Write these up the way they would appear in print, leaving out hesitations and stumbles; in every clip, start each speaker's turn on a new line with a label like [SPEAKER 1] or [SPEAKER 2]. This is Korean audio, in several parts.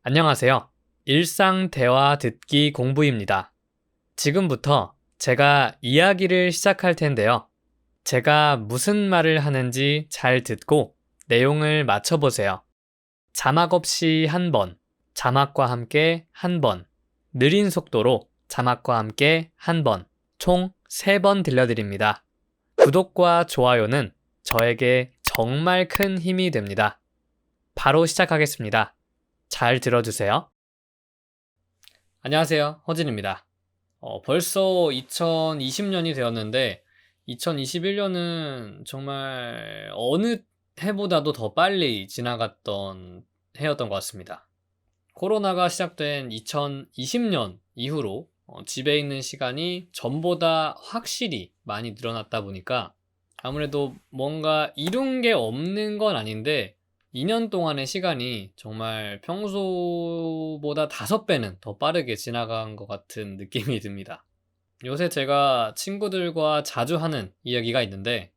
[SPEAKER 1] 안녕하세요. 일상 대화 듣기 공부입니다. 지금부터 제가 이야기를 시작할 텐데요. 제가 무슨 말을 하는지 잘 듣고 내용을 맞춰보세요. 자막 없이 한 번, 자막과 함께 한 번, 느린 속도로 자막과 함께 한 번, 총 3번 들려드립니다. 구독과 좋아요는 저에게 정말 큰 힘이 됩니다. 바로 시작하겠습니다. 잘 들어주세요. 안녕하세요. 허진입니다. 벌써 2020년이 되었는데 2021년은 정말 어느 해보다도 더 빨리 지나갔던 해였던 것 같습니다. 코로나가 시작된 2020년 이후로 집에 있는 시간이 전보다 확실히 많이 늘어났다 보니까 아무래도 뭔가 이룬 게 없는 건 아닌데 2년 동안의 시간이 정말 평소보다 5배는 더 빠르게 지나간 것 같은 느낌이 듭니다. 요새 제가 친구들과 자주 하는 이야기가 있는데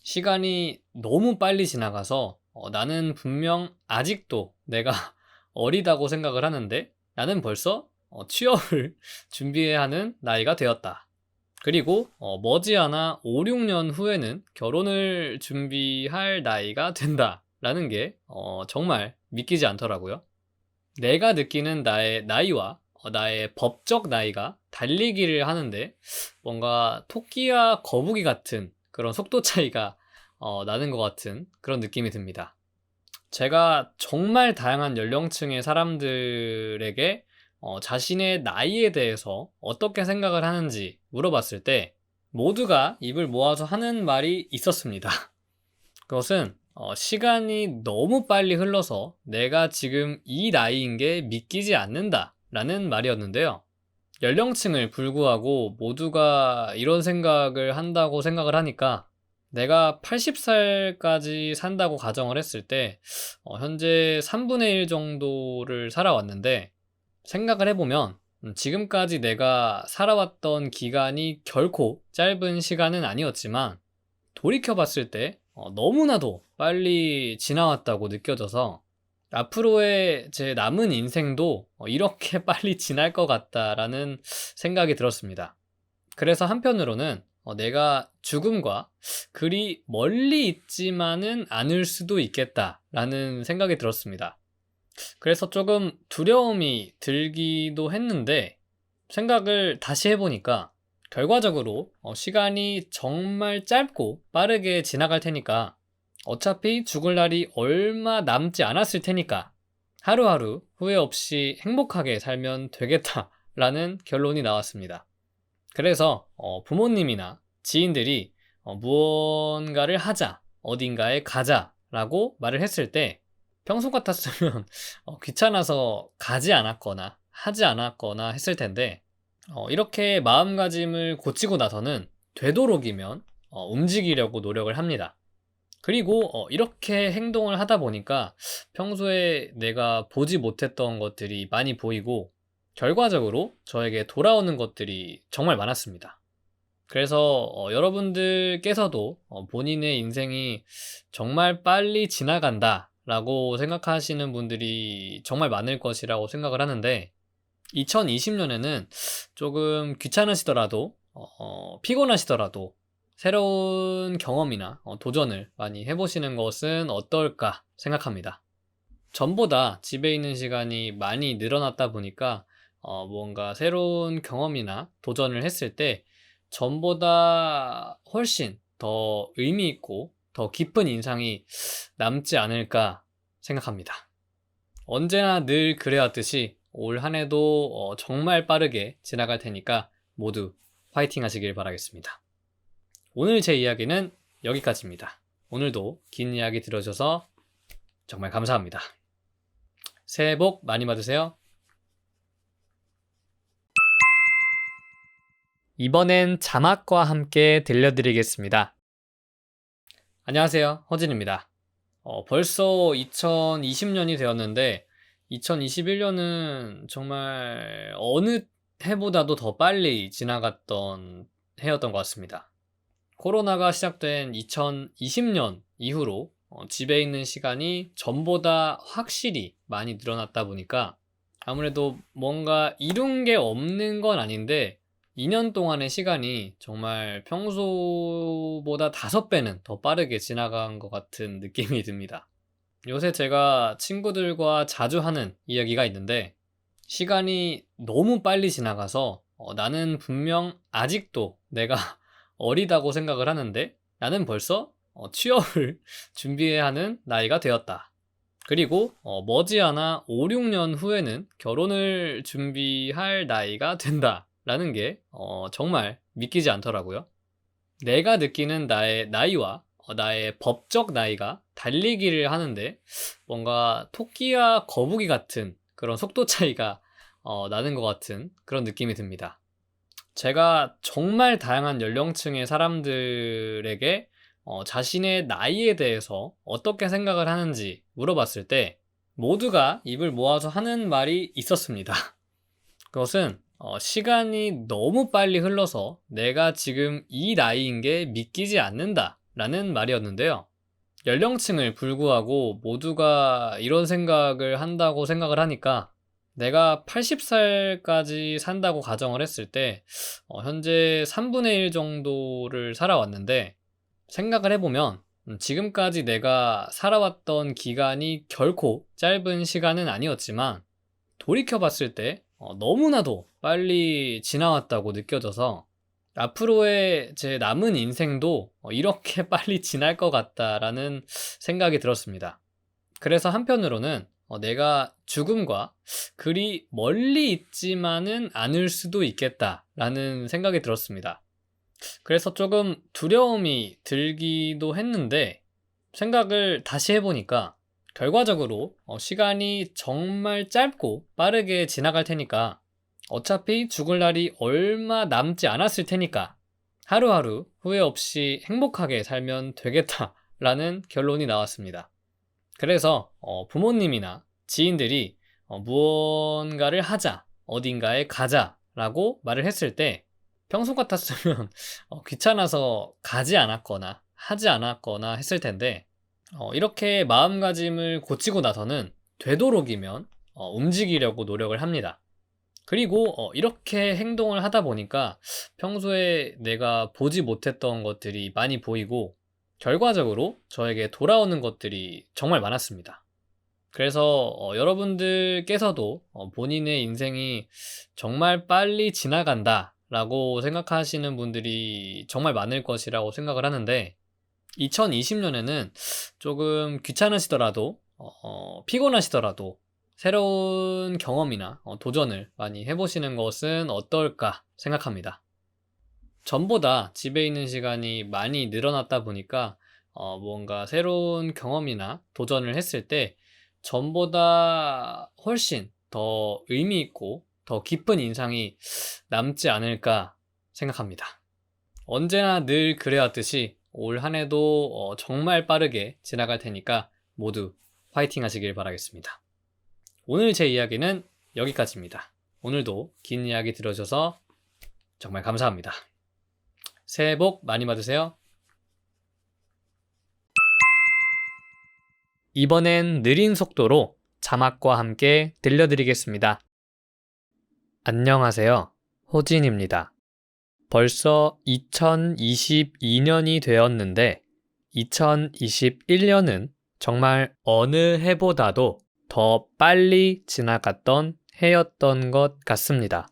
[SPEAKER 1] 시간이 너무 빨리 지나가서 나는 분명 아직도 내가 어리다고 생각을 하는데 나는 벌써 취업을 준비해야 하는 나이가 되었다. 그리고 머지않아 5, 6년 후에는 결혼을 준비할 나이가 된다. 라는 게 정말 믿기지 않더라고요. 내가 느끼는 나의 나이와 나의 법적 나이가 달리기를 하는데 뭔가 토끼와 거북이 같은 그런 속도 차이가 나는 것 같은 그런 느낌이 듭니다. 제가 정말 다양한 연령층의 사람들에게 자신의 나이에 대해서 어떻게 생각을 하는지 물어봤을 때 모두가 입을 모아서 하는 말이 있었습니다. 그것은 시간이 너무 빨리 흘러서 내가 지금 이 나이인 게 믿기지 않는다 라는 말이었는데요. 연령층을 불구하고 모두가 이런 생각을 한다고 생각을 하니까 내가 80살까지 산다고 가정을 했을 때 현재 3분의 1 정도를 살아왔는데 생각을 해보면 지금까지 내가 살아왔던 기간이 결코 짧은 시간은 아니었지만 돌이켜봤을 때 너무나도 빨리 지나왔다고 느껴져서 앞으로의 제 남은 인생도 이렇게 빨리 지날 것 같다라는 생각이 들었습니다. 그래서 한편으로는 내가 죽음과 그리 멀리 있지만은 않을 수도 있겠다라는 생각이 들었습니다. 그래서 조금 두려움이 들기도 했는데 생각을 다시 해보니까 결과적으로 시간이 정말 짧고 빠르게 지나갈 테니까 어차피 죽을 날이 얼마 남지 않았을 테니까 하루하루 후회 없이 행복하게 살면 되겠다라는 결론이 나왔습니다. 그래서 부모님이나 지인들이 무언가를 하자, 어딘가에 가자라고 말을 했을 때 평소 같았으면 귀찮아서 가지 않았거나 하지 않았거나 했을 텐데 이렇게 마음가짐을 고치고 나서는 되도록이면 움직이려고 노력을 합니다. 그리고 이렇게 행동을 하다 보니까 평소에 내가 보지 못했던 것들이 많이 보이고 결과적으로 저에게 돌아오는 것들이 정말 많았습니다. 그래서 여러분들께서도 본인의 인생이 정말 빨리 지나간다 라고 생각하시는 분들이 정말 많을 것이라고 생각을 하는데 2020년에는 조금 귀찮으시더라도 피곤하시더라도 새로운 경험이나 도전을 많이 해보시는 것은 어떨까 생각합니다. 전보다 집에 있는 시간이 많이 늘어났다 보니까 뭔가 새로운 경험이나 도전을 했을 때 전보다 훨씬 더 의미 있고 더 깊은 인상이 남지 않을까 생각합니다. 언제나 늘 그래왔듯이 올 한 해도 정말 빠르게 지나갈 테니까 모두 화이팅 하시길 바라겠습니다. 오늘 제 이야기는 여기까지입니다. 오늘도 긴 이야기 들어줘서 정말 감사합니다. 새해 복 많이 받으세요. 이번엔 자막과 함께 들려드리겠습니다. 안녕하세요. 허진입니다. 벌써 2020년이 되었는데 2021년은 정말 어느 해보다도 더 빨리 지나갔던 해였던 것 같습니다. 코로나가 시작된 2020년 이후로 집에 있는 시간이 전보다 확실히 많이 늘어났다 보니까 아무래도 뭔가 이룬 게 없는 건 아닌데 2년 동안의 시간이 정말 평소보다 5배는 더 빠르게 지나간 것 같은 느낌이 듭니다. 요새 제가 친구들과 자주 하는 이야기가 있는데 시간이 너무 빨리 지나가서 나는 분명 아직도 내가 어리다고 생각을 하는데 나는 벌써 취업을 준비해야 하는 나이가 되었다. 그리고 머지않아 5, 6년 후에는 결혼을 준비할 나이가 된다. 라는 게 정말 믿기지 않더라고요. 내가 느끼는 나의 나이와 나의 법적 나이가 달리기를 하는데 뭔가 토끼와 거북이 같은 그런 속도 차이가 나는 것 같은 그런 느낌이 듭니다. 제가 정말 다양한 연령층의 사람들에게 자신의 나이에 대해서 어떻게 생각을 하는지 물어봤을 때 모두가 입을 모아서 하는 말이 있었습니다. 그것은 시간이 너무 빨리 흘러서 내가 지금 이 나이인 게 믿기지 않는다 라는 말이었는데요. 연령층을 불구하고 모두가 이런 생각을 한다고 생각을 하니까 내가 80살까지 산다고 가정을 했을 때 현재 3분의 1 정도를 살아왔는데 생각을 해보면 지금까지 내가 살아왔던 기간이 결코 짧은 시간은 아니었지만 돌이켜봤을 때 너무나도 빨리 지나왔다고 느껴져서 앞으로의 제 남은 인생도 이렇게 빨리 지날 것 같다라는 생각이 들었습니다. 그래서 한편으로는 내가 죽음과 그리 멀리 있지만은 않을 수도 있겠다라는 생각이 들었습니다. 그래서 조금 두려움이 들기도 했는데 생각을 다시 해보니까 결과적으로 시간이 정말 짧고 빠르게 지나갈 테니까 어차피 죽을 날이 얼마 남지 않았을 테니까 하루하루 후회 없이 행복하게 살면 되겠다라는 결론이 나왔습니다. 그래서 부모님이나 지인들이 무언가를 하자, 어딘가에 가자라고 말을 했을 때 평소 같았으면 귀찮아서 가지 않았거나 하지 않았거나 했을 텐데 이렇게 마음가짐을 고치고 나서는 되도록이면 움직이려고 노력을 합니다. 그리고 이렇게 행동을 하다 보니까 평소에 내가 보지 못했던 것들이 많이 보이고 결과적으로 저에게 돌아오는 것들이 정말 많았습니다. 그래서 여러분들께서도 본인의 인생이 정말 빨리 지나간다 라고 생각하시는 분들이 정말 많을 것이라고 생각을 하는데 2020년에는 조금 귀찮으시더라도 피곤하시더라도 새로운 경험이나 도전을 많이 해보시는 것은 어떨까 생각합니다. 전보다 집에 있는 시간이 많이 늘어났다 보니까 뭔가 새로운 경험이나 도전을 했을 때 전보다 훨씬 더 의미 있고 더 깊은 인상이 남지 않을까 생각합니다. 언제나 늘 그래왔듯이 올 한 해도 정말 빠르게 지나갈 테니까 모두 화이팅 하시길 바라겠습니다. 오늘 제 이야기는 여기까지입니다. 오늘도 긴 이야기 들어주셔서 정말 감사합니다. 새해 복 많이 받으세요. 이번엔 느린 속도로 자막과 함께 들려드리겠습니다. 안녕하세요. 호진입니다. 벌써 2022년이 되었는데 2021년은 정말 어느 해보다도 더 빨리 지나갔던 해였던 것 같습니다.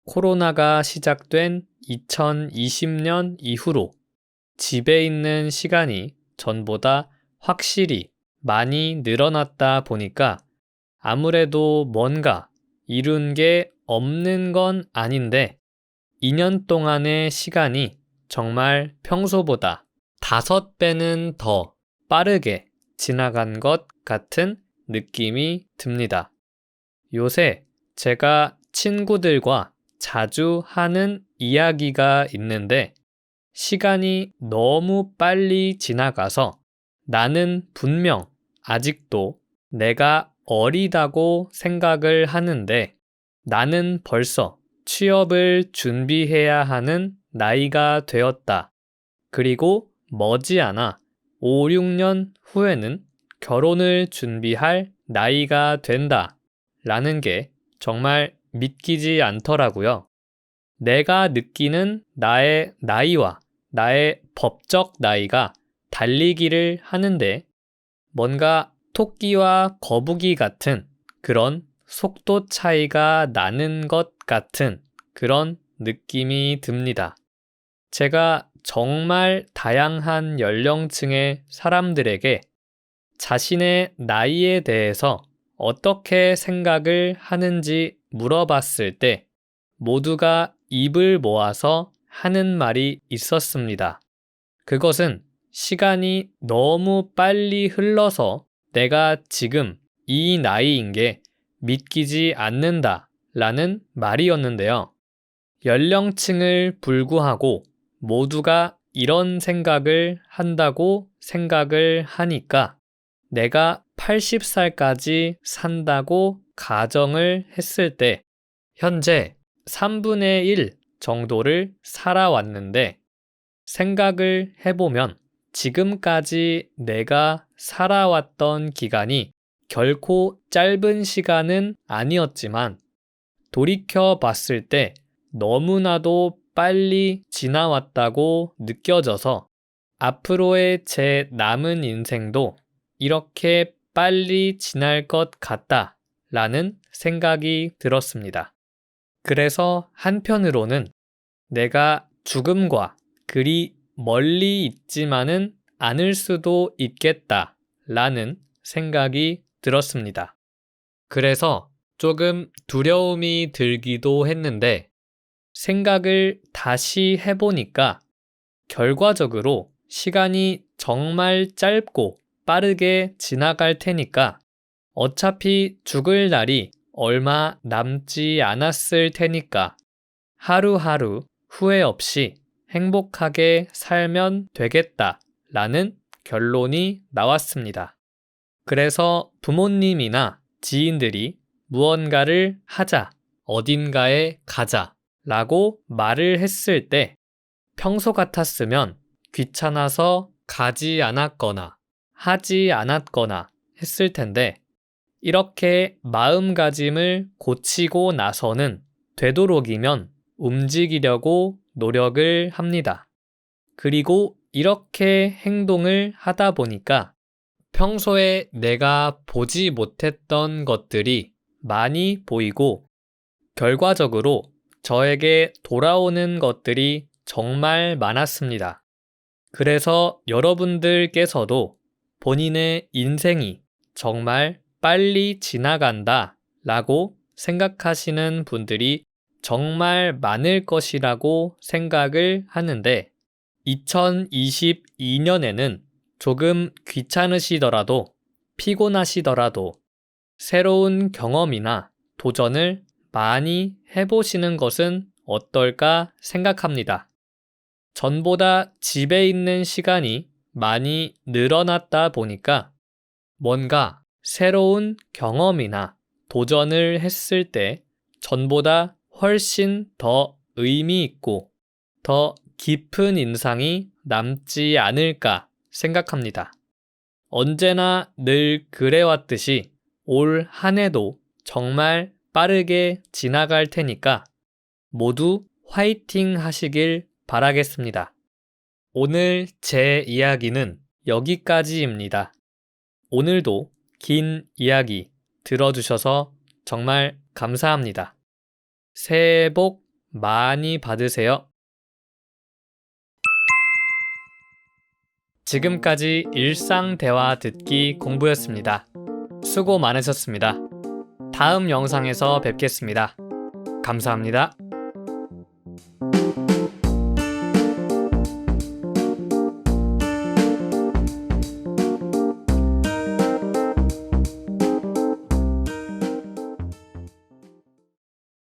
[SPEAKER 1] 코로나가 시작된 2020년 이후로 집에 있는 시간이 전보다 확실히 많이 늘어났다 보니까 아무래도 뭔가 이룬 게 없는 건 아닌데 2년 동안의 시간이 정말 평소보다 5배는 더 빠르게 지나간 것 같은 느낌이 듭니다. 요새 제가 친구들과 자주 하는 이야기가 있는데 시간이 너무 빨리 지나가서 나는 분명 아직도 내가 어리다고 생각을 하는데 나는 벌써 취업을 준비해야 하는 나이가 되었다. 그리고 머지않아 5, 6년 후에는 결혼을 준비할 나이가 된다. 라는 게 정말 믿기지 않더라고요. 내가 느끼는 나의 나이와 나의 법적 나이가 달리기를 하는데 뭔가 토끼와 거북이 같은 그런 속도 차이가 나는 것 같은 그런 느낌이 듭니다. 제가 정말 다양한 연령층의 사람들에게 자신의 나이에 대해서 어떻게 생각을 하는지 물어봤을 때 모두가 입을 모아서 하는 말이 있었습니다. 그것은 시간이 너무 빨리 흘러서 내가 지금 이 나이인 게 믿기지 않는다 라는 말이었는데요. 연령층을 불구하고 모두가 이런 생각을 한다고 생각을 하니까 내가 80살까지 산다고 가정을 했을 때 현재 3분의 1 정도를 살아왔는데 생각을 해보면 지금까지 내가 살아왔던 기간이 결코 짧은 시간은 아니었지만 돌이켜 봤을 때 너무나도 빨리 지나왔다고 느껴져서 앞으로의 제 남은 인생도 이렇게 빨리 지날 것 같다 라는 생각이 들었습니다. 그래서 한편으로는 내가 죽음과 그리 멀리 있지만은 않을 수도 있겠다 라는 생각이 들었습니다. 그래서 조금 두려움이 들기도 했는데 생각을 다시 해보니까 결과적으로 시간이 정말 짧고 빠르게 지나갈 테니까 어차피 죽을 날이 얼마 남지 않았을 테니까 하루하루 후회 없이 행복하게 살면 되겠다 라는 결론이 나왔습니다. 그래서 부모님이나 지인들이 무언가를 하자, 어딘가에 가자 라고 말을 했을 때 평소 같았으면 귀찮아서 가지 않았거나 하지 않았거나 했을 텐데 이렇게 마음가짐을 고치고 나서는 되도록이면 움직이려고 노력을 합니다. 그리고 이렇게 행동을 하다 보니까 평소에 내가 보지 못했던 것들이 많이 보이고 결과적으로 저에게 돌아오는 것들이 정말 많았습니다. 그래서 여러분들께서도 본인의 인생이 정말 빨리 지나간다 라고 생각하시는 분들이 정말 많을 것이라고 생각을 하는데 2022년에는 조금 귀찮으시더라도 피곤하시더라도 새로운 경험이나 도전을 많이 해보시는 것은 어떨까 생각합니다. 전보다 집에 있는 시간이 많이 늘어났다 보니까 뭔가 새로운 경험이나 도전을 했을 때 전보다 훨씬 더 의미 있고 더 깊은 인상이 남지 않을까 생각합니다. 언제나 늘 그래왔듯이 올 한 해도 정말 빠르게 지나갈 테니까 모두 화이팅 하시길 바라겠습니다. 오늘 제 이야기는 여기까지입니다. 오늘도 긴 이야기 들어주셔서 정말 감사합니다. 새해 복 많이 받으세요. 지금까지 일상 대화 듣기 공부였습니다. 수고 많으셨습니다. 다음 영상에서 뵙겠습니다. 감사합니다.